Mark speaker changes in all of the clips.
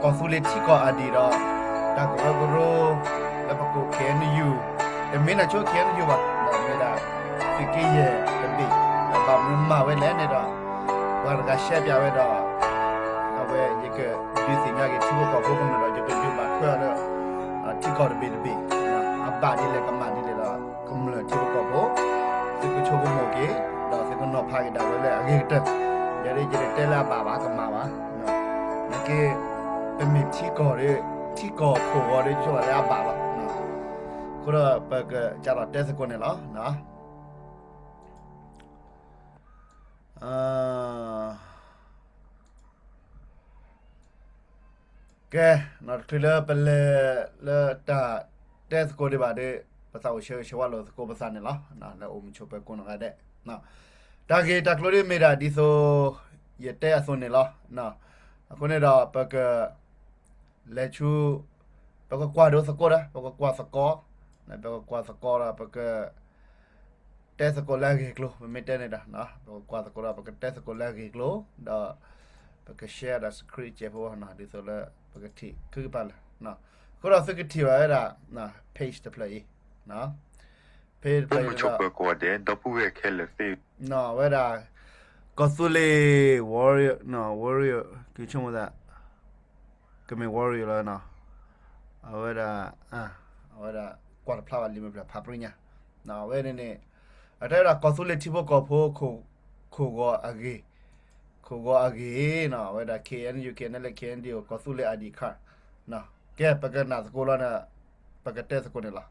Speaker 1: consulate ko adira ta guru la ko ken you the mina cho ken you ba na meda fikiye the bi ba ma we le ne da wa ga she pya we da awe ye ke di sin ya ke ti ko ko ko no da je ke ju ba kwa da ti ko de bi na abba ni le ka ma ni le da ko mo le ti ko ko ti ko cho ko mo ke da se ko no pha ke da we le a ke te ye re je te la ba ba ka ma ba na keเป็นมีที่ก่อเลยที่ก่อโผล่เลยช่วยอะไรบ้างล่ะนะก็เราไปก็จะเราเทสกุลเนี่ยเหรอนะแกนัดคือเลยเป็นเลยแต่เทสกุลดีบ้าเดภาษาเชื่อว่าเราสกุลภาษาเนี่ยเหรอนะแล้วอมช่วยไปคนอะไรได้นะแต่เกิดจากเราได้ไม่ได้ดิโซเยเตอส่วนเนี่ยเหรอนะคนเนี่ยเราไปก็เลชูปะก็กว่าดูสกอร์ปะก็กว่าสกอร์นะปะก็กว่าสกอร์ปะก็เตะสกอร์แล้วกี่กิโลไม่เตะเนี่ยนะปะก็กว่าสกอร์ปะก็เตะสกอร์แล้วกี่กิโลดาปะก็แชร์ดาสคริปต์เจ็บว่านะดิโซละปะก็ที่คือไปละนะก็เราสึกที่ว่าละนะ page to play นะ page play
Speaker 2: ก็ชอบกว่าเด่นตัวผู้เอกเลยสิ
Speaker 1: นะเวลาก็สุเล warrior นะ warrior คือช่วงว่าก็ไม่ warrior แล้วนะเอาไว้ละเอาไว้ละกวาดพลาดลิมพลาดพับริญญานะเว้ยเนี่ยอันนี้เราก็สุเลที่พวกก็พวกคู่ก็อากีนะเว้ยละ KNU นั่นแหละ KND ก็สุเลอดีค่ะนะแกปกติน่าสกุลน่ะปกติสกุลเนี่ยล่ะ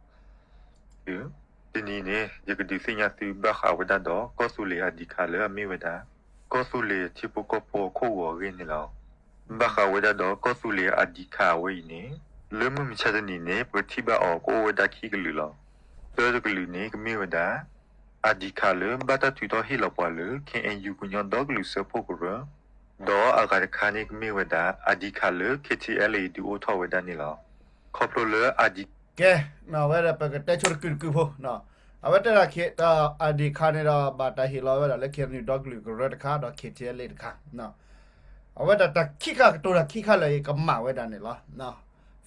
Speaker 2: ทีนี้เนี่ยยังก็ดูสิ่งที่บ้าข่าวด้านดอก็สุเลอดีค่ะเลยไม่เวดาก็สุเลที่พวกก็พวกคู่ว่ากันนี่แล้วบ้าข่าวด้านดอก็สุเลอดีค่ะไว้เนี่ยเริ่มมีชาตินี้เนี่ยปฏิบัติออกก็เวดาขี้กันเลยแล้วตัวจะกันเลยเนี่ยก็ไม่เวดาอดีค่ะเลยบ้าตาตุยต่อให้เราไปเลยแค่อายุกุญยดอกลุสพวกเราดออากาศคานี่ก็ไม่เวดาอดีค่ะเลยแค่ที่อะไรดูโอทอเวดานี่แล้วขอบคุณเลยอดี
Speaker 1: แกน่าเวลาปกติชุดคือพวกน่ะเอาไว้แต่ละเคตาอดีค่ะเนี่ยเราบาตาฮิลาเวลาเล็กแค่นี้ดอกลุกเรดค่ะดอกแค่ที่อะไรค่ะน่ะเอาไว้แต่ขี้ข้าตัวละขี้ข้าเลยก็มาไว้ด้านนี่ละน่ะ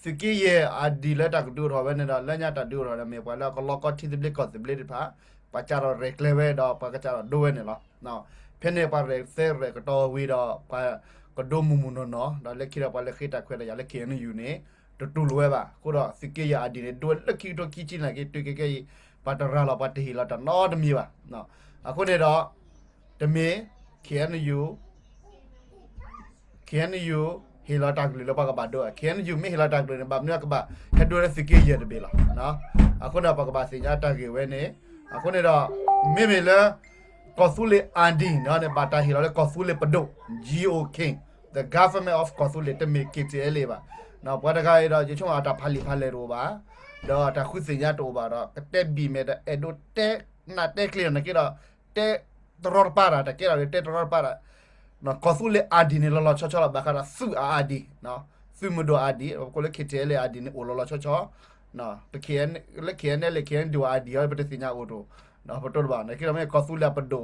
Speaker 1: สิกี้เยอดีแล้วตักดูเราไว้เนี่ยเราเล่นยาตัดดูเราเนี่ยมีไปแล้วก็ล็อกก็ที่สิบเล็กก็สิบเล็กผ่าปัจจัยเราเร็กเลเวดอปัจจัยเราดูเนี่ยละน่ะเพื่อนเนี่ยไปเร็กเซอร์เร็กก็ตัววีดอไปก็ดูมุมนู้นเนาะเราเล็กขี้เราไปเล็กขี้ตะเคยเราอยากเล็กขี้นี่อยู่เนี่ยตัวรวยป่ะก็เราสิกี้เยอดีเนี่ยดูเล็กขี้ตัวขี้จีนอะไรตัวแก่ๆปัตตาเราปัตตาฮีเราแต่นอดมีป่ะเนาะอ่ะคนเนี่ยเราจะมีเขียนอยู่KNU เฮลาตักเลยแล้วปากกบาด้วย KNU ไม่เฮลาตักเลยแบบเนี้ยก็แบบเฮดด้วยสิกี้เยอะเบล่ะนะอะคนน่ะปากกบาสิญาตักเว้ยเนี่ยอะคนเนี่ยเราไม่มีเลยกอสุเลอันดีนะเนี่ยบาตาเฮลาเลยกอสุเลปด GO King the government of กอสุเลจะมี KTL เลยป่ะนะพอตะกายเราจะช่วงอาตาพัลเลยรู้ป่ะเดี๋ยวตาคุยสิญาตัวป่ะเราก็เตะบีเมดเอดูเตะน่ะเตะเคลียร์นะกี่เราเตะตรอดป่ะเราแต่กี่เราเตะตรอดป่ะนะก็สู้เลยอดีนี่เราชอๆแบบกันสู้อดีนะสู้มือดูอดีก็เลยคิดเจเลยอดีนี่โอ้เราชอๆนะไปเขียนเลยเขียนเนี่ยเลยเขียนดูอดีเอาไปเป็นสิ่งอย่างโอ้ดูนะพอตัวบ้านนะคิดว่าไม่ก็สู้เลยปดู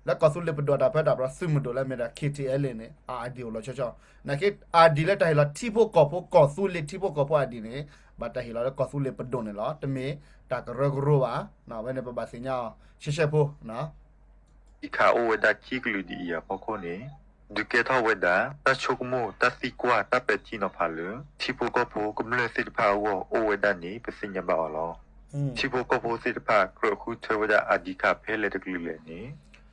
Speaker 1: แล้วก็สู้เลยปดูแต่พอดับเราสู้มือดูแล้วไม่ได้คิดเจเลยเนี่ยอดีเราชอๆนะคิดอดีแล้วแต่เราที่พวกก็สู้เลยที่พวกอดีนี่บัดแต่เราก็สู้เลยปดูเนี่ยเหรอแต่ไม่แต่ก็รู้ว่านะวันนี้เป็นแบบสิ่งอย่างเชื่อพวกนะ
Speaker 2: อีข้าโอเวดาคิกลูดีอ่ะพอคนนี้ดูเกทอเวดาตัดชกมูตัดสีกว่าตัดเป็ดที่นพาเลยที่พวกก็พูกำลังสิทธิภาวะโอเวดานี้เป็นสิ่งยังบ่าวล้อที่พวกก็พูสิทธิภาครคูเทวดาอดีคาเพลเลตกลีเลนี้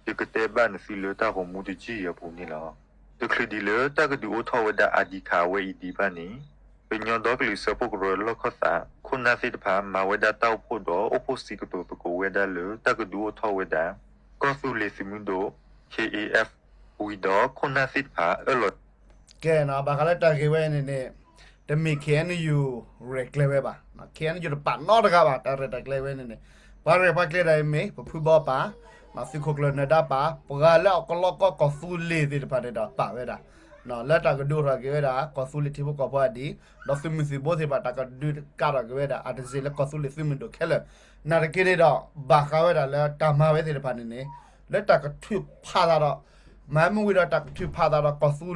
Speaker 2: ဒီကတဲ့ဘာနစီလတာကိုမူတကြီးရပုံနေလားတခလဒီလတာကဒူအထောဝဒအဒီခါဝဲဒီပါနေပညောတော့ကလေးစပုကရလခသာခုနာစစ်ဖာမဝဒတောက်ဖို့တော့အဖို့စီကတိုကိုဝဲဒါလတာကဒူအထောဝဒကောဆူလီစီမွန်ဒို KAF ဝီတော့ခုနာစစ်ဖာအလော့
Speaker 1: ကဲနော်ဘာကလည်းတာကေဝဲနေနေတမီခဲနယူရက်လေဝဲပါနော်ခဲနယူပတ်နော်တကပါတာရက်လေဝဲနေနေဘာရပါကလေတိုင်းမေဖူဘောပါမဖီခိုကလနဒါပါပဂါလောက်ကလောကကဆူလီဒီပါတဲ့တာပါဝဲတာနော်လက်တာကဒူရကေဝဲတာကဆူလီတီဘကပါဒီတော့စမစီဘောစီပါတာကဒူကာရကေဝဲတာအတစီလကဆူလီစမင်ဒိုခဲလနာရကေရတော့ဘာခဝဲတာလဲတာမဝဲစီပါနေနေလက်တာကထွဖာတာတော့မမဝီတော့တာထွဖာတာတော့ကဆူ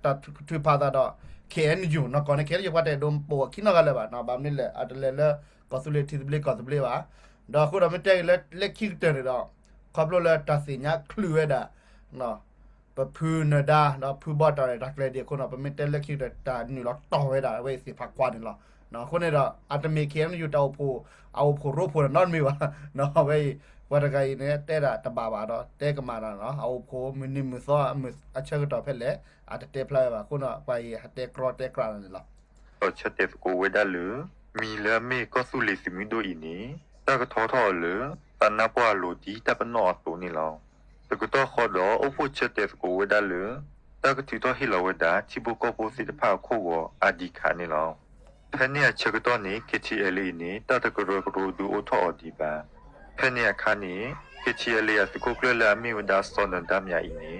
Speaker 1: တာထွဖာတာတော့KNU နော်ကောနေခဲရပတ်တဲ့ဒုံပိုခိနကလည်းပါနော်ဗာမနစ်လေအတလေလေကဆူလီတီဘလကဆူလီပါတော့ခုတော့မတဲလက်ခိတဲ့တော့ခပ်လို့လက်တစီညာခလူရတာနော်ပပူနဒါနော်ဖူဘတ်တယ်တက်လေဒီခုနော်ပမတဲလက်ခိတဲ့တာနီလောတော်ရတာဝေးစီဖကွာနေလောနော်ခုနေတော့အတမေKNU တောက်ဖို့အောက်ဖို့ရိုးဖို့နော်မီပါနော်ဝေးဝရကိုင်းနဲ့တဲတာတပါပါတော့တဲကမာတာနော်အောက်ဖို့မီနီမစောအချက်တော့ဖက်လေအတတဲဖလိုက်ပါခုနော်ပိုင်တဲကရတဲကရနေလော
Speaker 2: ချက်တဲ့ကိုဝဲဒါလူမီလာမေကောဆူလီစီမီဒိုအီနီတာကထောထောလူပနာပွားလူဒီတပနောတူနီလောတကတော့ခေါ်တော့အဖို့ချက်တဲ့ကိုဝဲဒါလူတာကတီတော့ဟီလောဝဲဒါချိဘကိုပိုစီတဖာခိုးဝအာဒီခါနီလောဖဲနေချက်ကတော့နေ KTL နီတာတကရကရဒူအထောဒီပါဖဲနေခါနီ KTL ရတကိုကလလာမီဝဒါစတန်ဒမ်ယာအီနီ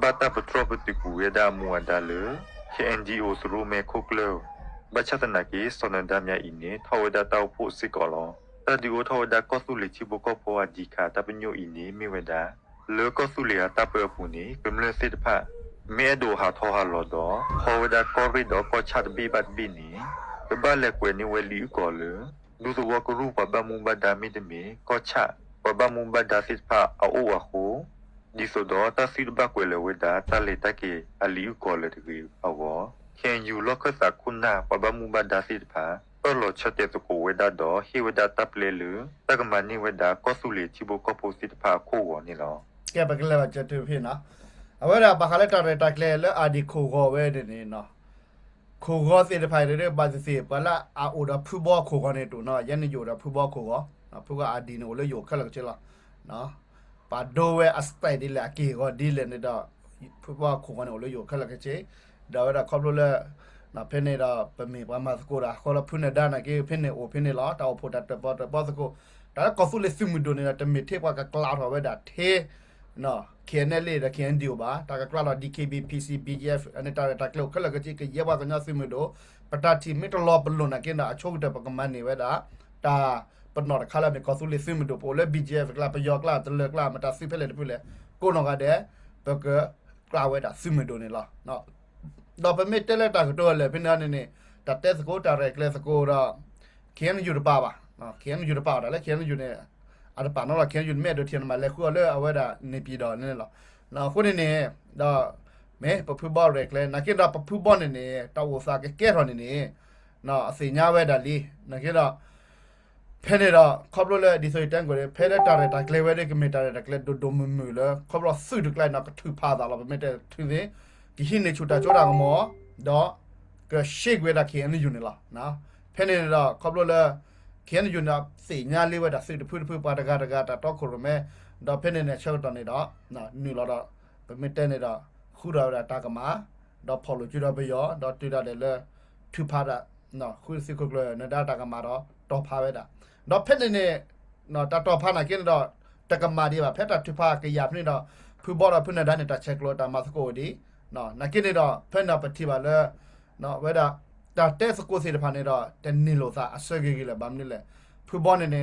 Speaker 2: ဘတာပထရပတိကူဝဲဒါမူဝဒါလူ KNGO စရူမေခိုကလောบัชตนากีสนันดามยาอินเนทาวดาตาวผู้สิกอลอตาดิโอทาวดาก็สุลิชิบุก็พอดีคาตาปัญโยอินเนมิเวดาเลก็สุลิอาตาเปผู้นี้กำเลสิทธะเมดูหาทอหาลอดอทาวดาก็ริดอก็ชัดบีบัดบินีกบ้าเลกเวนิเวลีกอเลดูสวกรูปบามุบาดามิดเมก็ชะบามุบาดาสิทธะอาโอวะโหดิโซดอตาสิบากเวเลเวดาตาเลตะเกอลีกอเลตะเกอวอcan you look at that kuna pabamuba dasit pa olo chate to ko weda do he weda taple lu tagamani weda kosuli chibo koposit pa ko wo ni lo
Speaker 1: ကဲပကလည်းချက်တူဖြစ်နော်အဝဲတာဘာခလက်တာရတက်လေလဲအာဒီခိုခေါ်ဝဲတယ်နေနော်ခိုခေါ်စီတဖိုင်တဲ့ဘာစီပလာအာအိုဒါဖူဘောခိုခေါ်နေတူနော်ယန်နေယိုဒါဖူဘောခိုခေါ်နော်ဖူကအာဒီနိုလေယိုခက်လက်ချလာနော်ပါဒိုဝဲအစပိုင်ဒီလာကီကိုဒီလေနေတော့ဖူဘောခိုခေါ်နေလေယိုခက်လက်ချေဒါဝဲတာခေါပလို့လဲနော်ဖင်းနေတော့ပမေဘာမစကိုဒါခေါ်လဖုနေဒါနာကေဖင်းနေအိုဖင်းနေလားတောက်ဖို့တတ်ပေါ်စကိုဒါကောဆူလက်စီမီဒိုနေတာတမီထေကကကလာတော့ဝဲတာသေးနော် KNL da KNDO ba ta ka kla DKB PC BGF ane ta ta klo kala ka chi ke ye ba ka nya simu do patati mitlo blo na ke na achok da pa man ni we da ta patno da khala me ko su le simu do po le BGF kla pa yo kla tele kla ma ta si phele de pu le ko no ka de pa ka kla we da simu do ni la no do pa me tele ta ko le pin na ni ta te ko ta re kle ko da KNU da ba no KNU da ba da le KNU neအတပါနော်ခင်ယူမဲ့တို့ထင်မှာလဲခုလဲအဝဲတာနေပြည်တော်နေလောနော်ခုနေနေတော့မဲပဖူဘောရက်လဲနကိတော့ပဖူဘောနေနေတောက်စားကဲထော်နေနေနော်အစီညာဝဲတာလီနကိတော့ဖဲနေတော့ခေါပလို့လဲဒီဆိုတန်ကိုဖဲလက်တာတာကလဲဝဲတဲ့ကမီတာတာကလဲဒိုမမူလဲခေါပလို့ဆွတ်ကလဲနော်ကထူဖာတာလားမတဲ့ထူသေးဒီဟင်းနေချူတာကြောတာကမောတော့ကရှိခွေတာခင်နေယူနေလားနော်ဖဲနေတော့ခေါပလို့လဲခင်ယူနာစီညာလေးဝဲတာစီတဖူတဖူပါတကာတာတော့ခုရမဲတော့ဖဲနေနဲ့ချောက်တော်နေတော့နော်နူလာတော့ပမတဲ့နေတော့ခုရတာကမာတော့ဖော်လို့ကြည့်တော့ပြရောတော့တွေ့ရတယ်လဲထူဖာတာနော်ခုစီခုကလဲနဒါတာကမာတော့ဖာဝဲတာတော့ဖဲနေနဲ့နော်တော့ဖာနာကင်းတော့တကမာဒီပါဖဲတာထူဖာကရဖနေတော့ဖူဘောတော့ဖနေဒါနေတာချက်လို့တာမစကိုဒီနော်နကိနေတော့ဖဲနာပတိပါလဲနော်ဝဲတာတာတဲစကိုစီတဖာနေတော့တနေလို့သာအဆွဲကြီးလဲဗမ်းနေလဲဖူဘောနေနေ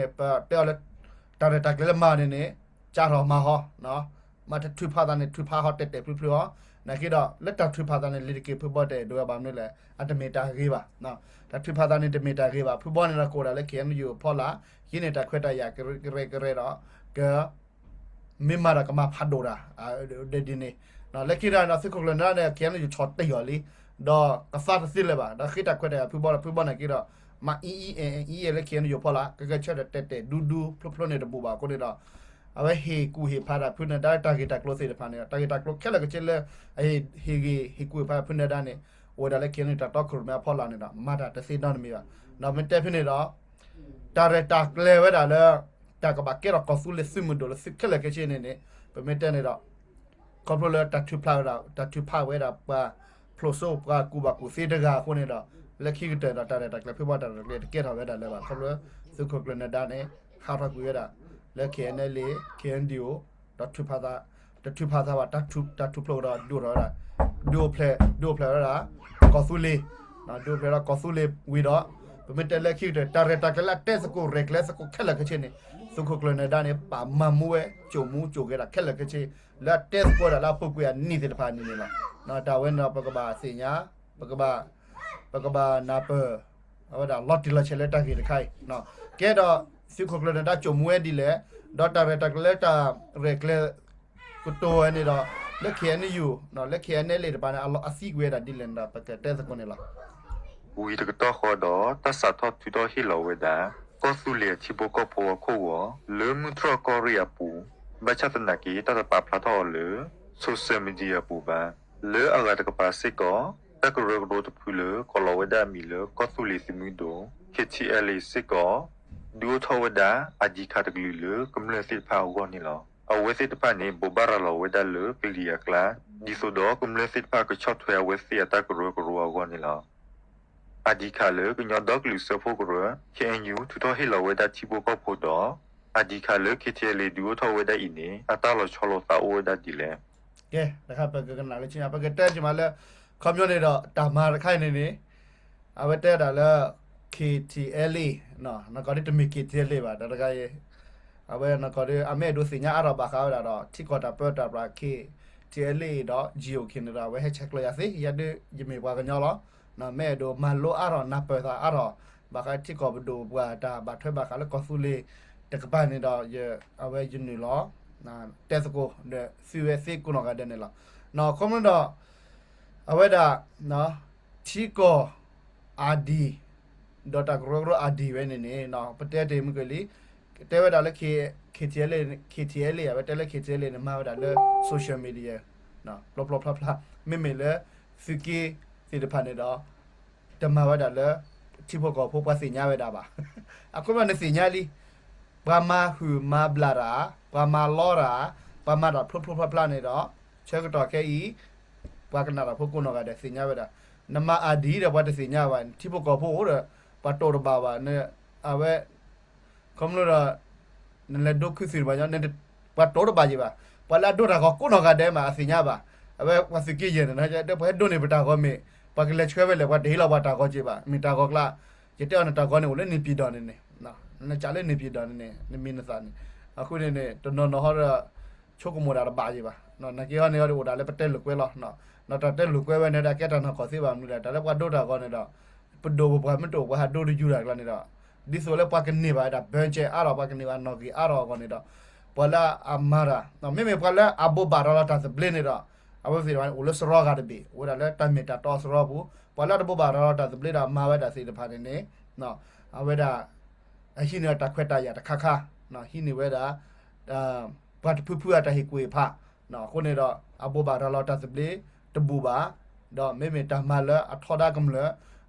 Speaker 1: တဲလဲတာတာကလေးမာနေနေကြာတော့မဟောနော်မတ်ထူဖာတာနေထူဖာဟောတက်ဖူဖူဟောနကိတော့လက်တာထူဖာတာနေလီကေဖူဘောတဲ့တို့ဗမ်းနေလဲအတမီတာကြီးပါနော်ဒါထူဖာတာနေတမီတာကြီးပါဖူဘောနေတာကိုတာလဲကေမ်ယူဖော်လာရင်းနေတာခွက်တရကရဲတော့ကမင်မာရကမဖတ်တော့တာဒီနေနော်လက်ကိရာနော်စကုလနာနဲ့ကေမ်ယူချော့တရော်လီတော့ကစားစစ်လဲပါဒါခိတခွက်တဲ့ဖူဘောနေကိတော့မအီလေခင်ယူဖော်လာကချက်တက်ဒူဖလနေတဘူပါကိုနေတော့ အဝဲဟေကူဟေဖာတာဖုန်ဒါတာဂက်တာကလောစေတဖာနေတာဂက်တာကလောခက်လက်ချဲလဲဟေကူဖာဖုန်ဒါနေဝဒါလဲကင်းနေတာတော့ခရမဖော်လာနေတာမာတာတစေတော့မီပါနော်မတက်ဖြစ်နေတော့တာရတာကလဲဝဲတာလဲတာကဘာကဲတော့ကောဆူလက်စစ်မဒိုလက်စစ်ခက်လက်ကချင်းနေပမတက်နေတော့ကော်ပိုလာတတ်ထူဖလာတော့တတ်ထူဖာဝဲတာပါဖလိုဆိုပါကူဘာကူစေတကာခုနေတော့လက်ခိတဲ့တာရတာကလဲဖေးပါတာလေကဲတော့ဝဲတာလဲပါကော်ပိုလာစုခုကလနေတာနေခါဖကူရတာလက်ခဲနေလေခဲန်ဒီယိုတတ်ထူဖာတာတတ်ထူဖာတာပါတတ်ထူဖလိုတော့ဒူတော့တာဒူဖလေတာကောဆူလေးနော်ဒူဖလေတော့ကောဆူလေးဝီတော့ပမတက်လက်ခိတဲ့တာရတာကလဲတက်စကိုရက်လက်စကိုခက်လက်ကချင်းနေစုခုကလနေတာနေပါမမွဲကြုံမှုကြိုခဲ့တာခက်လက်ကချင်းလက်တက်စကိုလာပုတ်ကွေနေတဲ့ဖာနေနေလားနော်တာဝဲနော်ပကဘာစညာပကဘာနာပဟောဒါလော်တီလာချဲလက်တာကြီးတခိုင်နော်ကဲတော့စုခုကလနေတာကြုံမွဲဒီလေဒေါ်တာရတာကလက်တာရက်လက်ကိုတိုနေတော့လက်ခဲနေယူနော်လက်ခဲနေလေတပါအလောအစီကွေတာဒီလန်တာပကတက်စကိုနေလား
Speaker 2: ဝီတကတော့ခေါ်တော့တဆတ်တော့သူတော့ဟီလောဝဒါก็สุเลียชิโบก็พัวคู่วหรือมุทรก็เรียปูบัชตนากีตัดปาพลาทอหรือโซเชียลมีเดียปูบาหรืออะไรตะกปาสิก็ตะกรกโรตพูเลก็ลาวดามีเลก็สุเลียสิมิโดเคทีเอลสิก็ดูทวดาอาจิคาตะกลีเลกำเนิดสิพาวก็นี่ลอเอาเวสิตพานี่โบบาราลาวดาเลกลียกลาดิโซดอกำเนิดสิพาก็ชอตเวเวสิตะกรกโรก็นี่ลออาดิคาเลก็ยอดดอกลิเซโฟกรัวเคเอ็นยูทุตอเฮลาเวดาชิโบก็โพดออาดิคาเลเคเทเลดูทอเวดาอินีอาตาลอชอลตาโอเวดาดิเล
Speaker 1: ကဲတခါပကကနာလေချင်းပကတက်ချင်မလဲကွန်မြူနီတော့တာမာခိုင်နေနေအဝတက်တာလဲ KTL နော်နကောဒီတမီ KTL ပါတကရဲ့အဝဲနကောဒီအမဲဒိုစညာအရဘာခါတာတော့တိကောတာပတ်တာပါ KTL တော့ Geo ခင်နေတာဝဲချက်လို့ရစေရတဲ့ယမေပါကညောလောနော်မဲဒိုမလိုအရောနာပတာအရောဘာကတိကောဘဒိုဘွာတာဘာထွဲဘာခါလဲကောဆူလေတကပနေတော့ရအဝဲယနေလောနာတက်စကိုတဲ့ CUS ကိုနော်ကတဲ့နေလောနော်ကွန်မန်တော့အဝဲတာနော်တိကောအာဒီဒေါတာဂရိုဂရိုအာဒီဝဲနေနေနော်ပတဲတေမကလေးတဲဝဲတာလဲ KTL ရဝဲတဲလဲ KTL နေမှာဝဲတာလဲ social media နော်ပလပလပလမေမေလဲစီကီစီတဖာနေတော့တမဝဲတာလဲတိဖို့ကောဖို့ပစီညာဝဲတာပါအခုမနေစီညာလီဘာမာဟူမာဘလာရာဘာမာလောရာဘာမာတော့ဖလပလနေတော့ချက်ကတော့ခဲဤဘာကနာတော့ဖို့ကိုနော်ကတဲ့စီညာဝဲတာနမအာဒီတဲ့ဘာတစီညာဝဲတိဖို့ကောဖို့တဲ့ပတ်တော်ဘာဝနဲ့အဝဲကမ္လို့တော့နလက်ဒုခုစီဘာညာနဲ့ပတ်တော်ဘာကြီးပါပလာဒိုရာကောကိုနော်ကတဲ့မှာအစီညာပါအဝဲဝစီကီရနေနော်တဲ့ဘဲဒိုနေပတာကောမေပကလက်ချွဲပဲလေဘာဒေးလာဘာတာကောကြည့်ပါမီတာကောကလာရတဲ့အောင်တာကောနေကိုလည်းနေပြည်တော်နေနေနော်နကြလည်းနေပြည်တော်နေနေမင်းနစားနေအခုနေနေတော်နော်ဟောရချိုကမိုတာဘာကြီးပါနော်နကေရောနေရောဒါလည်းပတက်လွကွဲလောနော်နော်တက်လွကွဲပဲနေတာကက်တာနော်ခေါ်စီပါမလို့ဒါလည်းကွာဒိုတာကောနေတော့ပဒိုဘာမတိုဘာဒိုရယူတာကလည်းနေတော့ဒီဆိုလည်းပကနေပါဒါဘန်ချေအားတော့ပကနေပါနော်ကီအားတော့ကောနေတော့ပလာအမာရာနော်မေပလာအဘူဘာရာတာစပလနေတော့အဘစီဝိုင်းဦးလစရောဂါတပြီဝဒါလဲတမီတာတော့စရောဘူးပလာတဘူဘာရာတာစပလတာမာဝဲတာစီတဖာနေနေနော်အဝဲတာအရှိနေတာခွက်တာရတခါခါနော်ဟိနေဝဲတာဘာတဖူဖူတာဟိကွေဖာနော်ခုနေတော့အဘူဘာရာတာစပလတဘူဘာတော့မေမေတာမလာအထော်ဒါကမလ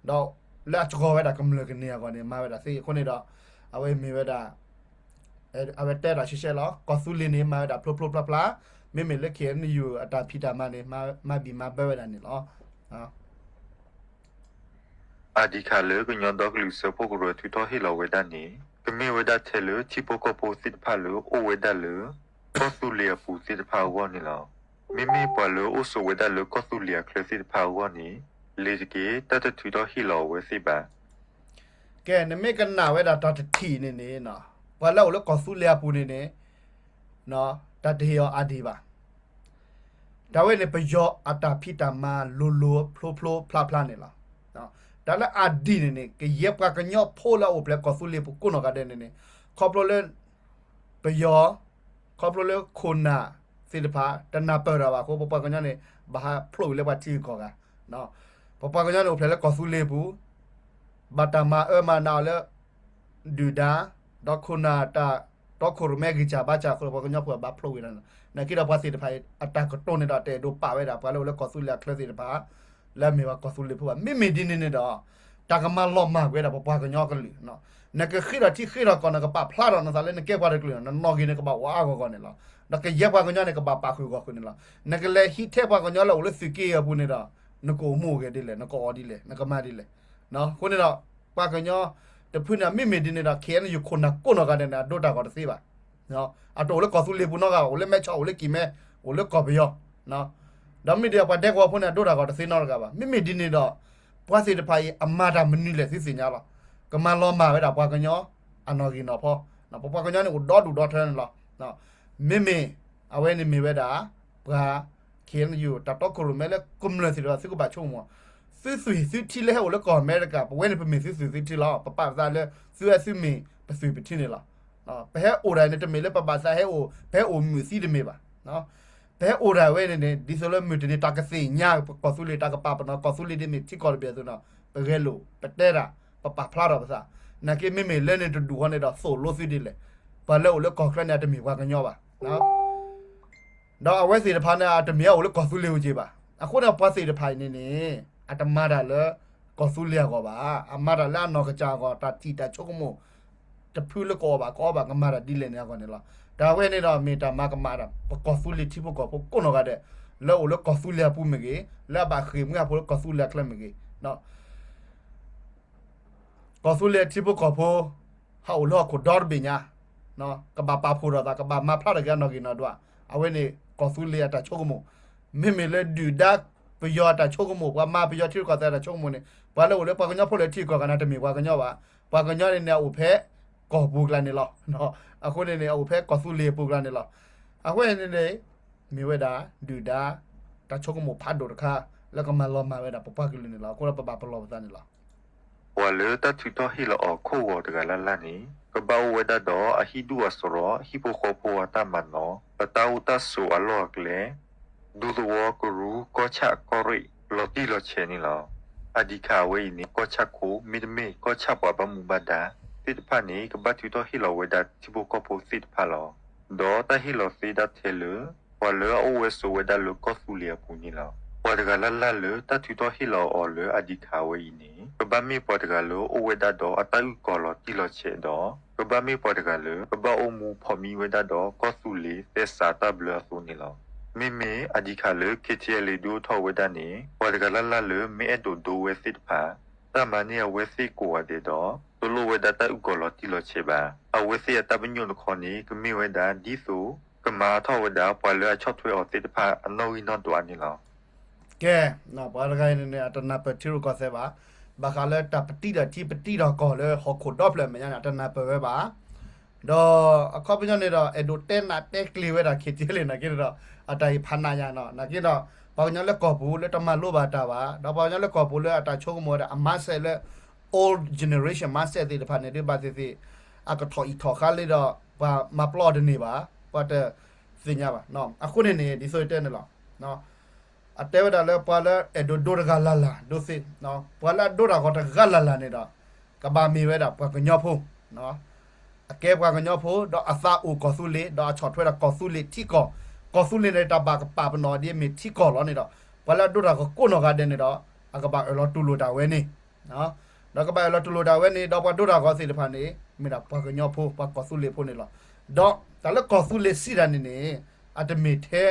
Speaker 1: တော့လက်ချောဝဲတာကမလကနေရကောနေမာဝဲတာစီခုနေတော့အဝဲမေဝဲတာအဝဲတဲတာရှိရှဲလောကောဆူလီနေမာဝဲတာဖလပလမေမေလက်ခဲနေယူအတာဖီတာမနေမဘီမဘဲဝဲတာနေလောဟာ
Speaker 2: อาดิคาเลก็ยอดดอกลิเซโฟกรัวทุตอเฮลาเวดานี่ก็มีเวดาเทเลชิโปก็โพสิตพาเลโอเวดาเลก็สุเลียปูสิตพาวอนี่ลอมิปาเลโอโซเวดาเลก็สุเลียเคลสิตพาวอนี่လေစကေတတထူတော့ဟီလောဝဲစီပါ
Speaker 1: ကဲနမေကနာဝဲတာတတီနေနေနော်ဘာလို့လဲကောဆူလျာပူနေနေနော်တတေယောအာဒီပါဒါဝဲလေပယောအတာဖီတာမာလိုဖလာနေလားနော်ဒါလည်းအာဒီနေနေကရက်ပကညောဖိုလာအိုပလက်ကောဆူလီပူကိုနော်ကတဲ့နေနေခေါပလိုလေပယောခေါပလိုလေခုနာစီတဖာတနာပရာပါကိုပပကညနေဘာဖလိုလေပါတီကောကနော်ပပကညနိုဖလဲကောဆူလေဘူးဘတာမာမာနာလေဒူဒါဒေါခုနာတာ တော့ခိုမဲကြီးချာဘာချာခိုဘောကညောဘာဖလိုဝေနနကိတော့ပါစီတဖိုင်အတက်တော့နေတာတဲ့တို့ပါဝဲတာဘာလို့လဲကောဆူလကလစီတပါလဲမေဝကောဆူလဖို့မိမိဒီနေနေတော့တာကမလောမကွဲတာဘာကညောကလေးနော်နကခိရတိခိရကောနကပါဖလာတော့နစားလဲနကေပါရကလေးနော်ဂိနေကပါဝါကောနေလားနကရက်ဘာကညောနေကပါပါခွေကောနေလားနကလေဟီတဲ့ဘာကညောလို့စကေရဘူးနေတော့နကိုမှုခဲ့တယ်လေနကောဒီလေနကမဒီလေနော်ခုနေတော့ဘာကညောတဖွနာမိမိဒီနေတာခဲနေယူခုနကိုနကတဲ့နာဒိုတာကောတစေးပါနော်အတော်လေကောဆူလေဘူးနော်ကဟိုလေမဲချောဟိုလေကီမဲဟိုလေကောဘယောနော်ဒါမိတဲ့ပါတဲ့ကောဖွနာဒိုတာကောတစေးနော်ကပါမိမိဒီနေတော့ပွားစီတဖိုင်အမတာမနီလေစစ်စင်ကြလားကမလောမာပဲတာပွားကညောအနော်ကီနော်ဖောနော်ပွားကညောနေကိုဒေါ်တူဒေါ်ထန်လားနော်မိမိအဝဲနေမိပဲတာဘာခဲနေယူတတော့ကိုမဲလေကွန်မလစီတော့စကပါချုံမစစ်စစ်တီလေဟိုလေကောအမေရိကဘဝနေပမစစ်စစ်တီလားပပစားလေဆွေဆွေမီပဆွေပတိနေလားနော်ဘဲအိုရိုင်းနဲ့တမေလေပပစားဟဲဟိုဘဲအိုမြူစီတမေပါနော်ဘဲအိုရိုင်းဝဲနေဒီဆိုလေမြူတနေတာကစီညာကောဆူလေတာကပပနော်ကောဆူလေဒီမီတီကောပြဆိုနော်ဘဲလိုပတဲရာပပဖလာတော့ပါစားနကေမေမေလဲနေတူဟောနေတော့ဆိုလို့စီဒီလေဘာလဲဟိုလေကောခရနဲ့တမေဝါကညောပါနော်တော့အဝဲစီတဖာနဲ့တမေဟိုလေကောဆူလေကိုကြည့်ပါအခုတော့ပွားစီတဖိုင်နေအတမရလေကောဆူလျာကောပါအမရလာနောကကြာကောတတိတချုံမတဖူးလကောပါကမရဒီလေနေကောနေလားဒါဝဲနေတော့မေတာမကမရကောဆူလီတိဘကောကိုနောကတဲ့လောလောကောဆူလျာပူမကေလာဘာခိမငါပိုကောဆူလျာကလမကေနော်ကောဆူလျာတိဘကောဖိုဟာလောကိုဒေါ်ဘညာနော်ကဘာပါဖိုရတာကဘာမဖလာရကနော်ကိနော်တော့အဝဲနေကောဆူလျာတချုံမမေလေဒူဒါပယောတာချုံကမို့ဘာမပယောတိကောတဲ့ချုံမနေဘာလို့လဲပကညောဖို့လေတိကောကနာတမီဘာကညောပါဘာကညောနေနေဥဖဲကောပူကလနေလောနော်အခုနေနေဥဖဲကောဆူလေပူကလနေလောအခုနေနေမြေဝဲတာဒူဒါတချုံကမို့ဖတ်တော့တခါแล้วก็มาล้อมาเว้ยดาปะกึลนี่ล่ะกูละปะปะล้อซะนี่ล่ะ
Speaker 2: ว่าเลตะทุตอฮิลออโควอตะกะละละนี่กะบาเวดาดออะฮิดูอะสรอฮิโปโคโปวะตะมันนอปะตาอุตะโซอะลอกเลดูดวอกรูก็ชะกอริลอติลอเชนี่ล่ะอะดิคาเวนี่ก็ชะโคมิดเมก็ชะปะบะมุบาดาติดพะนี่กะบะทุตอฮิลอเวดาทิโปโคโปซิดพะลอดอตะฮิลอซิดาเทเลว่าเลโอเวโซเวดาลก็สุเลียปูนี่ล่ะปอดกะละละเลตะทุตอฮิลออเลอะดิคาเวนี่กะบะมีปอดกะโลโอเวดาดออะตะอุกอลอติลอเชดอกะบะมีปอดกะเลกะบะโอมูพอมีเวดาดอก็สุเลเตสาตะบลอโซนี่ล่ะမေမေအဒီခါလေခေချေလေဒူထောဝဒနီဝဒကလလလေမေအဒိုဒိုဝဲစစ်ဖာတမနီယဝဲစစ်ကိုဝဒေတော့ဒလိုဝဒတာဥကောလတီလချေပါအဝဲစစ်တပညုန်ခေါနီကမေဝဒဒီဆိုကမာထောဝဒပွာလချော့ထွေအော်စစ်ဖာအနိုဝီနော်တွာနီလော
Speaker 1: ကဲနော်ဘာဂိုင်းနေအတနာပတီရကောဆေပါဘာခါလေတပတိတာတိပတိတော့ကောလေဟောခိုတော့ဖလမညာအတနာပဝဲပါတော့အခုပညနေတော့အဒိုတဲနာတက်ကလီဝဲတာခေချေလေနာကေတော့အတိုင်ဖနာညာနော်နာကေတော့ဘောင်ညာလက်ကောဘူးလက်တမလို့ပါတာပါတော့ဘောင်ညာလက်ကောဘူးလက်အတာချုံမောတာအမဆဲလက် old generation မဆဲတဲ့ဖာနေတဲ့ပါစီအကထော်ဤထော်ခါလေတော့ဘာမပလော့ဒနေပါပတ်တဲ့စင်ညာပါနော်အခုနေနေဒီဆိုတဲ့နော်နော်အတဲဝဒါလဲပါလဲအဒိုဒိုရဂလာလာဒိုစစ်နော်ပါလာဒိုရာကောတဂလာလာနေတော့ကဘာမီဝဲတာပကညောဖုံနော်အကဲပကညောဖုံတော့အသာအိုကောဆူလေတော့အချော်ထွဲတာကောဆူလေတီကောဆူလေနေတာဘာကပါပနော်ဒီမီတီကောလောနေတော့ပါလာဒိုရာကောကိုနော်ကတဲ့နေတော့အကဘာအလောတူလိုတာဝဲနေနော်တော့ကဘာအလောတူလိုတာဝဲနေတော့ပါဒိုရာကောစီတဖာနေမိတာပကညောဖုံပကောဆူလေဖုံနေလောတော့တလကောဆူလေစီရနေနေအတမီတဲ့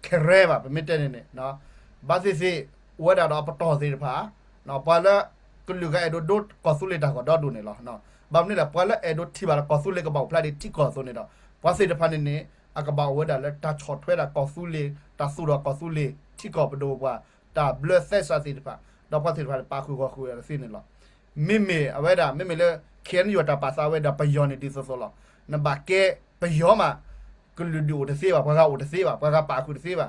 Speaker 1: ခရဲပါပမစ်တဲ့နေနော်ဘာစီဝဲတာတော့ပတော်စီတဖာနော်ပါလာကလူကအဲ့ဒိုကောဆူလေတာကောတော့ဒုနေလောနော်ဘာမနေလားပွာလက်အဲ့ဒိုတီပါကောဆူလေကပေါ့ဖလာဒီတီကောဆိုနေတော့ပွာစီတဖာနေနေအကဘာဝဲတာလက်တာချော်ထွဲတာကောဆူလေတာဆူတော့ကောဆူလေတီကောပဒိုပွာတာဘလတ်ဆက်စာစီတဖာတော့ပွာစီတဖာပါခုကောခုရစီနေလောမိမေအဝဲတာမိမေလေခဲန်ယောတာပါစာဝဲတာပယောနေတီဆိုဆိုလောနဘကဲပယောမှာကလူဒိုတစေပါဘာကအိုတစေပါဘာကပါခုတစေပါ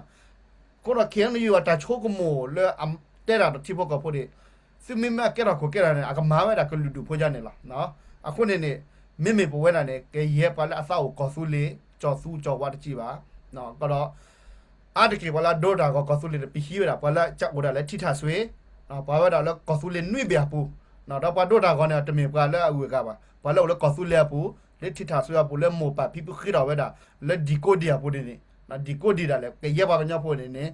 Speaker 1: ကိုတော့ခဲန်ယောတာချိုကမိုလေအမ်တဲတာတီဘောကဖိုဒီစမိမကဲတော့ကိုကဲရတယ်အကမားဝဲတာကလူဒိုဖိုကြနေလားနော်အခုနေနေမိမေပဝဲတာနေကဲရဲပါလာအဆောက်ကောဆူလေကြော်ဆူကြော်ဝါတကြည့်ပါနော်ကတော့အားတကေပါလာဒိုတာကောဆူလေပီဟီရတာပါလာချက်ဝဒါလဲထိထဆွေနော်ပါဝဲတာလဲကောဆူလေနှွိပြပူနော်တော့ပါဒိုတာကောနေတမင်ပါလာအဝေကပါဘာလို့လဲကောဆူလေပူလ လက်ထထားဆိုရပိုလဲမောပါဖိပခိရဝဲတာလက်ဒီကိုဒီယာပိုနေနေနော်ဒီကိုဒီတာလဲကရပါကညပိုနေနေ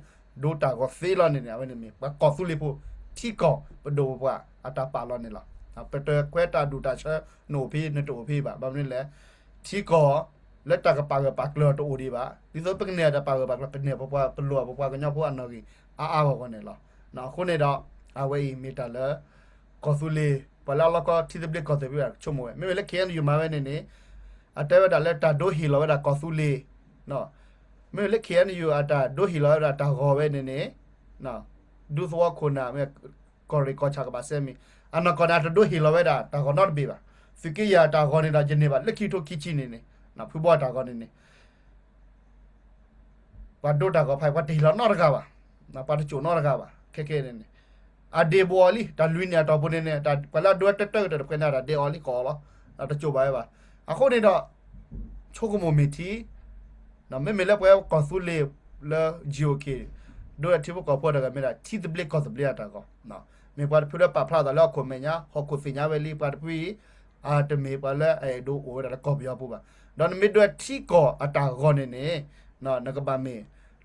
Speaker 1: ဒိုတာကိုဖေးလာနေနေဝဲနေမီဘာကောဆူလီပိုတီကောပဒိုဘွာအတာပါလောနေလားပတကွဲတာဒူတာချာနိုဖေးနတိုဖေးပါဘာမလဲတီကောလက်တကပါကပါကလောတိုဒီပါဒီဆိုပကနေတာပါကပါကပနေပပွားပလောပပွားကညပိုအနော်ကြီးအာဘောကနေလားနော်ခုနေတော့အဝေးမီတာလဲကောဆူလီပလာလကတီဒဘလကောဆူလီချုံမွေမေလေခဲန်ယူမာဝဲနေနေအတဲဝဒါလက်တာဒိုဟီလောဒါကောဆူလီနော်မေလေခဲန်ယူအတာဒိုဟီလောဒါတာဂောဝဲနေနေနော်ဒူသောခုနာမေကောရီကောချာကပါဆဲမီအနကောနာဒိုဟီလောဝဲဒါတာဂောနော့ဘေပါဖီကီယာတာဂောနေတာဂျနေပါလက်ခီတိုကီချီနေနေနော်ဖူဘောတာဂောနေနေဘာဒိုတာဂောဖိုင်ဘာတီလောနော့ရကပါနော်ပါတချိုနော့ရကပါခဲခဲနေနေအဒေဘောလီတာလူနီယာတော့ဘုနေနေတာပလာဒွတ်တက်တက်တဲ့ခွနာတာဒေအော်လီကောလောတချိုပါပါအခုနေတော့ချိုကမိုမီတီနော်မေမေလည်းပွဲကွန်ဆူလေလာဂျီအိုကေဒိုအတီဘကောပေါ်တာကမေတာတီဒဘလကောစဘလတာကောနော်မေပါဖူရပဖလာတော့ကိုမညာဟောကိုစညာဝဲလီပါပီအာတမေပါလဲအဲဒိုအိုဒါကောပြောပူပါတော့မေဒွတ်တီကောအတာကောနေနေနော်နကပါမေ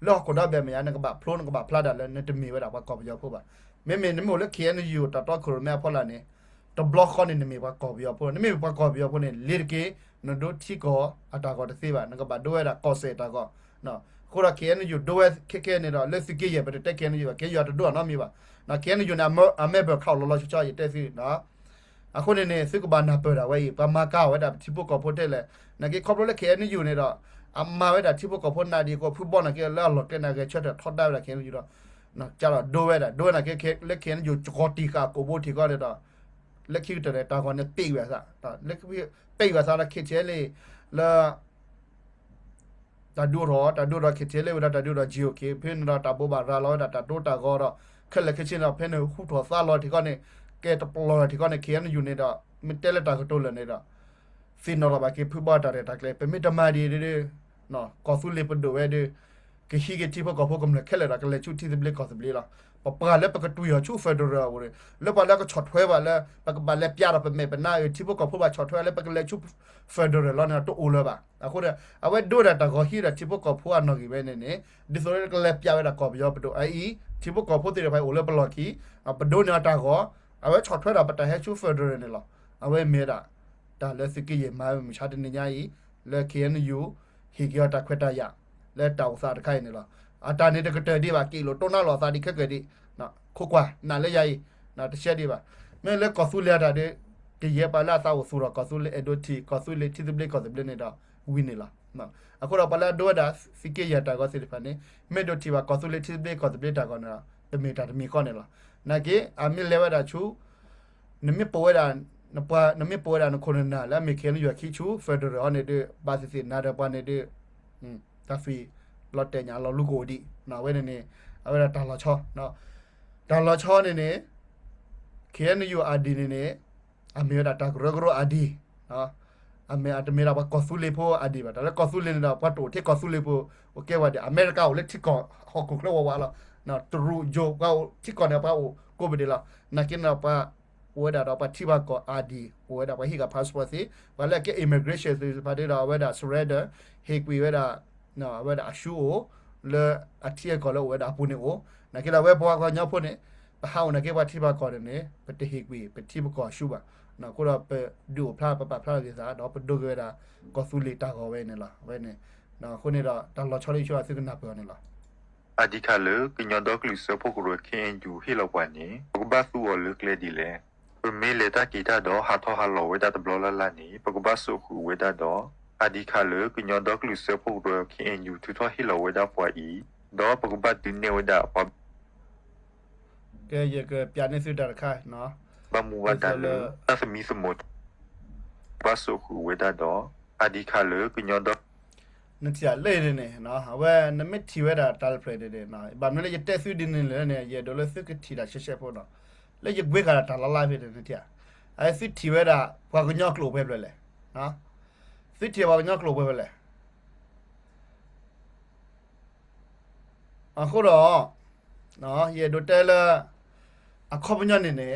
Speaker 1: လောကတော့ပဲမရနကပါဖလိုနကပါဖလာတာလဲနတမေဝဲတာကောပြောပူပါမေမေနမိုလေခဲနယူတတော့ခရမဲဖော်လာနေတဘလော့ခနေနေမေပါကောပြောပေါ်နေမေပါကောပြောပေါ်နေလေကေနဒိုတီကောအတာကောတသေးပါနကပါဒိုဝဲတာကောစေတာကောနော်ခိုရာခဲနယူဒိုဝဲခဲခဲနေတော့လက်စကေရပဲတက်ခဲနယူကေရတဒိုနော်မေပါနော်ခဲနယူနာအမေဘခောက်လောလောချချရတက်စီနော်အခုနေနေစစ်ကဘာနာပရာဝဲပမာကာဝဲတာတီပုကောဖို့တက်လေနကေခေါပလိုလေခဲနယူနေတော့အမဝဲတာတီပုကောဖို့နာဒီကိုဖူဘောနကေလောလောကေနာကေချက်ထောက်တာခဲနယူတော့နော်ကျတော့ဒိုဝဲတာဒိုနာခဲလက်ခဲနယူချောတီကာကိုဘိုတီကောတဲ့တော့လက်ခိတဲ့တာကောနဲ့ပိတ်ရစားတော့လက်ခိပိတ်ရစားlaခစ်ချဲလေလာတာဒူရောခစ်ချဲလေဝတာဒူရောဂျီအိုကေဖင်းတော့တာဘောဘာရာလောတာတိုတာကောတော့ခက်လက်ခစ်ချင်တော့ဖင်းနေဟူထောစားလောဒီကောနဲ့ကဲတပလောဒီကောနဲ့ခဲနယူနေတော့မတဲလက်တာကတိုးလနေတော့စင်နော်ဘာကေဖူဘာတာတဲ့တာကလေပမီတမာဒီနော်ကောဆူလေပဒိုဝဲဒီque sigue tipo como como que le da que le chuti de black cosble la pa le pa que tu yo chu federal ore le pa la que chot hwe ba le pa que ba le pya da pa me pa na tipo como ba chot hwe le pa que le chu federal la na to o le ba ako da awe do da ta go hi da tipo como a no gi be ne ne di so le le pya da ko yo pa do ai tipo como de ba o le block ki pa do na ta go awe chot hwe da pa ta he chu federal ne la awe me da le siki ye ma mi cha de ne nya yi le KNU hi gi ta khwet ta yaလဲတောင်စားတခိုင်နေလားအတာနေတကတဲ့ဒီပါကီလိုတိုနာလောစားဒီခက်ကြဒီနော်ခုကွာနာလဲရိုင်နော်တစ်ချက်ဒီပါမဲလဲကောဆူလဲတာတဲ့ဒီရပါလာသာဝဆူရကောဆူလဲအဒိုတီကောဆူလဲတီဒဘလကောဆူလဲနေတာဝင်းနေလားနော်အခုတော့ပလာဒိုဒါစီကေရတာကောစီဖာနေမဲဒိုတီပါကောဆူလဲတီဒဘလကောဆူလဲတာကောနော်တမီတာတမီကောနေလားနာကေအမီလဲဝတာချူနမီပေါ်တာနမီပေါ်တာနခုနနာလာမေခဲနယူခီချူဖက်ဒရယ်နေတဲ့ဘာစီစီနာဒပါနေတဲ့တာဖီလော်တဲညာလော်လူကိုဒီနော်ဝဲနေအဝဲတာလာချောနော်တာလာချောနေခဲနယူအာဒီနေအမေတာတာဂရဂရအာဒီနော်အမေအတမေရာဘကောဆူလေဖိုအာဒီဘာတာကောဆူလေနေတာပတ်တိုထေကောဆူလေဖိုโอเคဝါဒီအမေရိကကိုလက်ထိကောဟောကုကလောဝါလာနော်ထရူဂျိုကောထိကောနေပါအိုကိုဘဒီလာနကင်နာပါဝဲတာတော့ပါတိဘကောအာဒီဝဲတာပါဟိက passport စီဘာလဲက immigration စီပါတဲ့တော့ဝဲတာ surrender ဟိကွေဝဲတာနော်ဝဲတာအရှူကိုလဲအထီကောလောဝဲတာပူနေကိုနကလာဝဲဘောကောညဖို့နေပဟောင်းနကေပါတိဘကောနေပတိဟိကွေပတိဘကောရှူပါနော်ကိုတော့ပဒူဖလာပပဖလာကေစားတော့ပဒုကေတာကောဆူလီတာကောဝဲနေလားဝဲနေနော်ခုနေတော့တလောချောလေးချောစိကနာပြောနေလား
Speaker 2: အဒီခါလေကညောတော့ကလူစဖို့ကိုရခင်ယူဟီလောက်ပါနေဘဘာသူဝလကလေဒီလေမေလေတာကီတာတော့ဟာထောဟာလောဝဲတာဘလောလာလာနေဘကဘာဆုခုဝဲတာတော့အဒီခါလေကညောတော့ကလူစဖို့ကိုရခင်ယူထထောဟီလောဝဲတာပွားဤတော့ဘကဘာဒီနေဝဲတာပွား
Speaker 1: ကဲရကပြန်နေစစ်တာခိုင်နော်
Speaker 2: ဘမူဝတာလေအသမီစမတ်ဘာဆုခုဝဲတာတော့အဒီခါလေကညောတော့
Speaker 1: နတိလဲနေနော်ဟဝဲနမတီဝဲတာတာဖရတဲ့နော်ဘာမလဲရတက်ဆူဒီနေလဲနေရဒေါ်လာစကတီတာရှက်ရှက်ဖို့နော်လဲရဘွေကတာလာလာဖြစ်တယ်နတိအဲစစ်တီဝဲတာဘာကညော့ကလိုပဲပြလဲနော်စစ်တီဘာကညော့ကလိုပဲလဲအခုတော့နော်ရဒိုတဲလာအခုပညနေနေ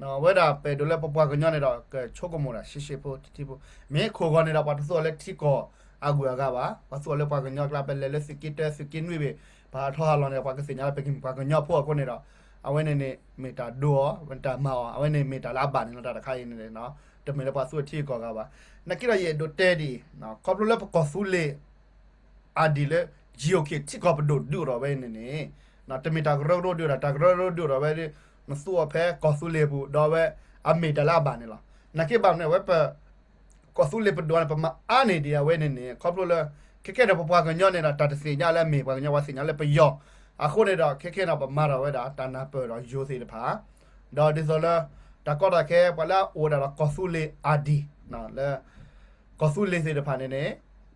Speaker 1: နော်ဝဲတာပဲဒိုလဲပပွားကညနေတော့ချိုကမောတာရှိဖို့တီဖို့မင်းခိုကနေတော့ပါတစောလဲတီကောအကူရကပါပါစောလဲပွားကညကလာပဲလဲစကစ်တဲစကင်းဝေပဲဘာထော်လောနေပွားကစညာပဲကင်ပွားကညဖို့ကိုနေတော့အဝဲနေမီတာဒိုဝန်တာမောအဝဲနေမီတာလာပါနေတော့တခါရင်းနေနော်တမင်လည်းပါဆိုတီကောကပါနကိရရဲ့ဒိုတဲဒီနော်ကော်ပလိုလဲကောဆူလေအာဒီလေဂျီယိုကေတီကောပဒိုဒူရောပဲနေနော်တမင်တာဂရောဒိုဒူတာဂရောဒိုဒူရောပဲမစိုးအဖဲကောဆူလေဘူးတော့ပဲအမီတလာပါနေလားနကိပါနဲ့ဝက်ပကောဆူလေပဒွန်ပမအာနေဒီဝဲနေကောပလိုလဲခက်တဲ့ပပွားကညနေတာတတစီညလဲမေပွားကညဝါစီညလဲပယောအခုနေတော့ခက်တော့ပမာတော့ဝဲတာတနာပေါ်တော့ယိုစီတဖာတော့ဒီဆိုလဲတကောတာခဲပလာအိုဒါကောဆူလေအာဒီနော်လဲကောဆူလေစီတဖာနေ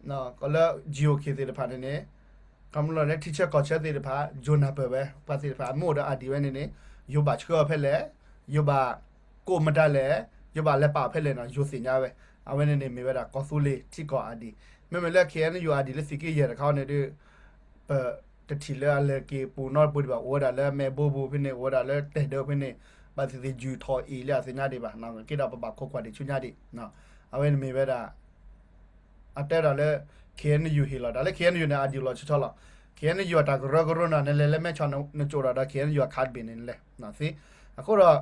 Speaker 1: နော်ကလဂျီယိုကေစီတဖာနေကမ္လို့လဲတီချာကောချက်စီတဖာဂျိုနာပဲပါစီတဖာမို့တော့အာဒီဝဲနေယောဘာချောဖဲလဲယောဘာကိုမတလဲယောဘာလက်ပါဖဲလဲနော်ယိုစီညာပဲအဝဲနေမေဝဲတာကောဆူလေတီကောအာဒီမဲမဲလက်ခဲနေယူအာဒီလက်စီကေရတခေါနေဒီတတိလဲလဲကေပူနော်ပူဒီပါဝဒါလဲမဲဘူဘူဖိနေဝဒါလဲတဲဒဖိနေပါစီဂျူထော်အီလဲစညာဒီပါနော်ကေတော့ပပခောခွာဒီချွညာဒီနော်အဝဲနေမေဝဲတာအတဲတော့လဲခဲနေယူဟီလာဒါလဲခဲနေယူနေအာဒီလောချထော်လာခဲနေယူတာဂရဂရနာလဲလဲမဲချောင်းနချိုတာခဲနေယူခတ်ဘင်းနေလဲနော်စီအခုတော့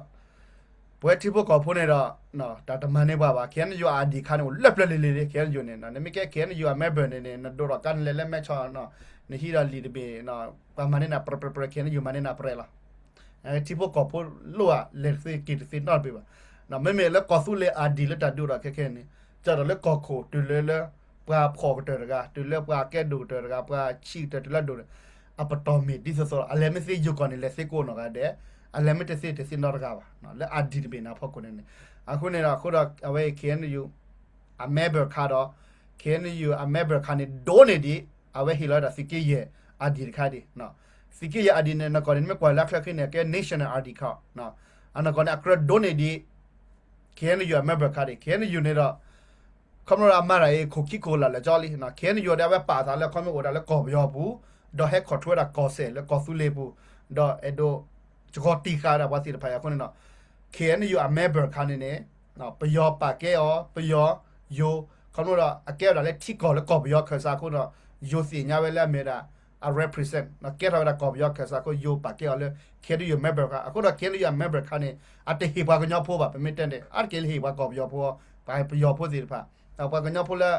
Speaker 1: ဘွဲတိဖို့ကောဖိုးနေတော့နော်ဒါတမန်နေပါခဲနေယူအာဒီခါနေလက်လက်လေးခဲနေယူနေနော်နမကခဲနေယူမဲဘန်နေနဒိုရကန်လဲမဲချောင်းနော်နေဟီရာလီဒဘေနော်ပမနေနာပရခဲနေယူမနေနာပရလာတိဖို့ကောဖိုးလောလက်စီကစ်စီနော်ပြပါနော်မဲလဲကောဆူလေအာဒီလက်တဒိုရခဲနေကြတော့လဲကောခိုတူလဲပာခေါ်တဲ့ကတူလဲပာကဲဒူတဲ့ကပာချီတဲ့လက်ဒူအပတော်မီဒီဆိုအလဲမစီယူကနေလဲစေကိုနော်ကတဲ့အလဲမတစီတစီနော်ကပါနော်လဲအဒီတဘေနာဖောက်ကနေအခုနေတော့ခုတော့အဝဲခဲနေယူအမဲဘခါတော့ခဲနေယူအမဲဘခါနေဒိုနေဒီအဝဲဟီလာဒါစီကေရဲ့အဒီခါဒီနော်စီကေရဲ့အဒီနေနကောနေမကွာလက်ခက်ခင်းနေကဲ national id ခါနော်အနကောနေအကရဒိုနေဒီခဲနေယူအမဲဘခါဒီခဲနေယူနေတော့คำรามาไรโคกิโคลาละจอลีนะเคนอยู่ได้ว่าป่าซาแล้วคำโอดาแล้วกอบยอบูดอเฮขอทั่วดากอเซแล้วกอสุเลบูดอเอโดจกอตีคาดาว่าสิพายาคนเนาะเคนอยู่อะแม่เบอร์คานี่เนาะปยอปาเกอปยอโยคำว่าอะแก้วดาแล้วที่กอแล้วกอบยอเคซาคนเนาะโยสิญาเวลาเมดาa represent นะแก้วดากอบยอเคซาก็โยปาเกอเลยเคนอยู่แม่เบอร์คาอะก็ดอเคนอยู่อะแม่เบอร์คานี่อะเตฮีบากญอโพบะเป็นไม่เต็นเดอะเกลฮีบากอบยอโพไปปยอโพสิพาတော့ပကညဖိုလာ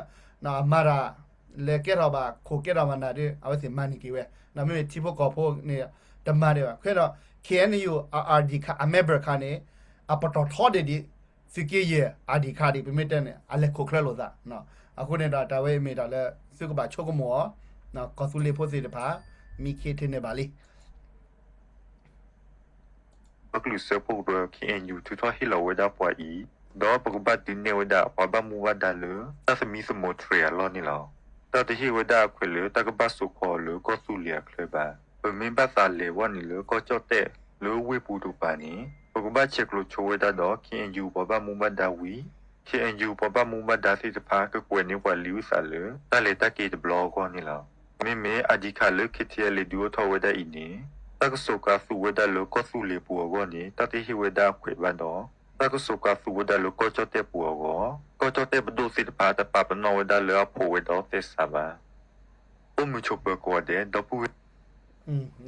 Speaker 1: နာမာရာလေကေရဘာခိုကေရမနာဒီအဝစီမန်နီကီဝဲနမေတီဖိုကောဖိုနေတမတယ်ခွဲတော့ KNU RRD ခအမေဘရခနေအပတော်ထော်ဒီစီကေရ RD ခဒီပြမတဲ့နဲ့အလက်ခိုခရလို့သာနော်အခုနေတာတဝဲမေတာလဲစုကပါချုပ်ကမောနော်ကောဆူလေဖိုစီတပါမိခေထနေပါလိ
Speaker 2: ဘကလူစပိုတော့ KNU ထထဟီလောဝဒါပွားဤတော့ပကပတ်တင်နေဝဒါပပမူဝဒါလတသမီစမိုထရီလောနီလောတတဟီဝဒါခွေလတကပတ်စုခေါ်လကောဆူလျာခလပါပမင်ပတ်သာလေဝနီလကောချော့တဲ့လောဝေပူတူပါနီပကပတ်ချက်ကလိုချိုဝဒါတော့ KNU ပပမူဝဒါဝီ KNU ပပမူဝဒါစီတဖာကကွေနေဝလီဝဆာလတလေတကေဘလောကောနီလောမေအဒီခါလခတီလေဒူထောဝဒါအင်းနီတကဆုကဆူဝဒါလကောဆူလေပူကောနီတတဟီဝဒါခွေဘန်တော့တကဆုကဆူဝဒါလကောချတဲ့ပူကောချတဲ့ဘဒုစစ်ပါတပပနောဝဒါလအဖိုဝဒါသစ္စာပါအမှုချုပ်ပကောတဲ့ဒပူ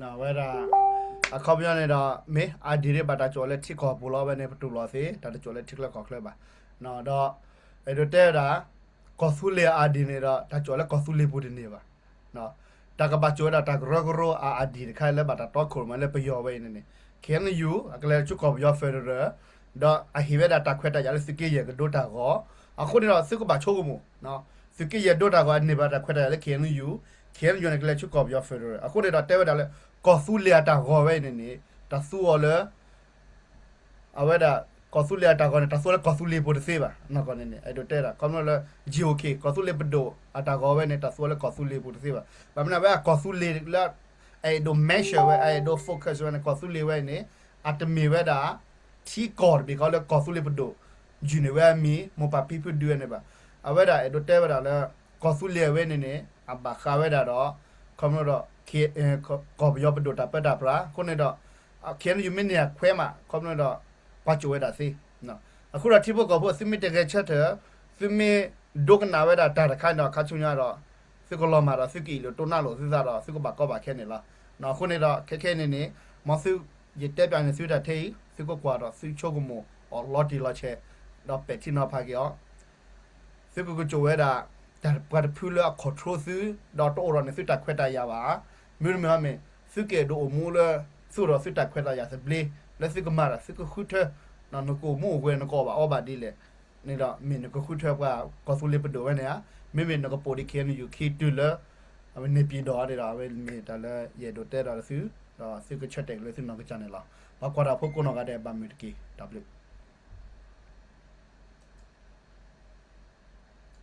Speaker 1: နော်ဝဲတာအခေါ်ပြနေတော့မေအာဒီရဘတာကျော်လက်ထိခေါ်ပူလောပဲနေပတူလောစေတတကျော်လက်ထိလက်ခေါ်ခလဲပါနော်တော့အဲ့တော့တဲ့တာကောဆူလေအာဒီနေတော့တကျော်လက်ကောဆူလေပူဒီနေပါနော်တကဘာကျော်တာတကရဂရောအာဒီခိုင်လဲဘတာတော့ခေါ်မလဲပယောပဲနေခဲနယူအကလဲချုကောယောဖက်ဒရတော့အဟိဝဲတာတခွက်တာရလဲစကေရကဒိုတာကောအခုနေတော့စကဘာချိုးကမှုနော်စကေရဒိုတာကောနေပါတာခွက်တာလဲခဲနယူခဲနယူနဲ့ကလဲချုကောယောဖက်ဒရအခုနေတော့တဲဝဲတာလဲကောဆူလေတာကောပဲနေတဆူော်လဲအဝဲတာကောဆူလေတာကောနဲ့တဆူလဲကောဆူလေပိုတစေးပါနော်ကောနေအဲ့တော့တဲတာကောမလို့လဲ GOK ကောဆူလေပဒိုအတာကောပဲနဲ့တဆူလဲကောဆူလေပိုတစေးပါဘာမနာပဲကောဆူလေလာအဲ့တော့ measure ဝဲအဲ့တော့ focus ဝဲနဲ့ကောဆူလေဝဲနေအတမီဝဲတာที่กอดบีเขาเลยกอสุเลปโดอยู่ในเวมีโมปาปีพูดด้วยเนี่ยป่ะเอาไว้ได้โดเตไว้ได้แล้วกอสุเลเวเนี่ยอับบาคาไว้ได้ดอกคำนั้นดอกเคกอบยอปโดตาเปดาปราคนเนี่ยดอกเขียนอยู่ไม่เนี่ยแควมาคำนั้นดอกป ကွာချိုဝဲတာစီနော်အခုတော့တိဖို့ကဖို့စမီတကယ်ချက်တယ်စမီဒုကနာဝဲတာတာခိုင်တော့ခါချုံရတော့စကလောမာတော့စကီလို့တိုနာလို့စစားတော့စကဘာကောပါခဲနေလားနော်ခုနေတော့ခဲနေမဆုရတဲ့ပြန်နေစတာသေးစကကွာတော့စချိုကမိုအော်လော်တီလာချေတော့ပက်တီနော်ဖာကျော်စကကချိုဝဲတာဒါပတ်ဖူလာကွန်ထရိုစတော့တော့ရနေစတာခွက်တာရပါမြို့မြမယ်စကေဒိုမူလာဆိုတော့စတာခွက်တာရစပလီလက်စကမာစကခုထနော်နကိုမိုဝဲနကောပါအော်ဘာဒီလေနေတော့မင်းကခုထကကောဆူလေးပဒိုဝဲနေမင်းနကပိုဒီခဲနယူခီတူလာအမနေပြည်တော်ရတာပဲမြေတလည်းရေဒိုတဲတာဆူတော့စကချက်တယ်လို့စနကချန်နေလားဘာကွာဖို့ကိုနော်ကတဲ့ဘာမီတကီ W